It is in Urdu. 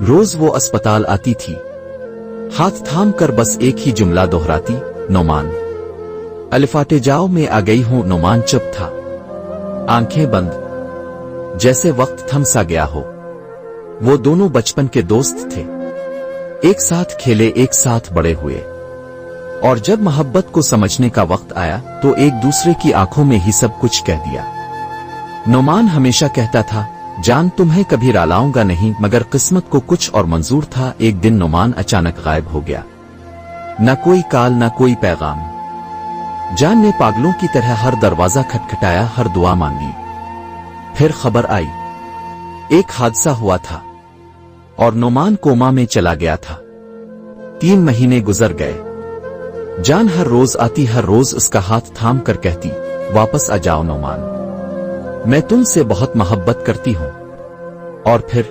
روز وہ اسپتال آتی تھی، ہاتھ تھام کر بس ایک ہی جملہ دہراتی، نعمان الفاٹے جاؤ میں آ گئی ہوں۔ نعمان چپ تھا، آنکھیں بند، جیسے وقت تھم سا گیا ہو۔ وہ دونوں بچپن کے دوست تھے، ایک ساتھ کھیلے، ایک ساتھ بڑے ہوئے، اور جب محبت کو سمجھنے کا وقت آیا تو ایک دوسرے کی آنکھوں میں ہی سب کچھ کہہ دیا۔ نعمان ہمیشہ کہتا تھا، جان تمہیں کبھی رالاؤں گا نہیں، مگر قسمت کو کچھ اور منظور تھا۔ ایک دن نعمان اچانک غائب ہو گیا، نہ کوئی کال نہ کوئی پیغام۔ جان نے پاگلوں کی طرح ہر دروازہ کھٹکھٹایا، ہر دعا مانگی، پھر خبر آئی ایک حادثہ ہوا تھا اور نعمان کوما میں چلا گیا تھا۔ 3 مہینے گزر گئے، جان ہر روز آتی، ہر روز اس کا ہاتھ تھام کر کہتی، واپس آ جاؤ نعمان، میں تم سے بہت محبت کرتی ہوں۔ اور پھر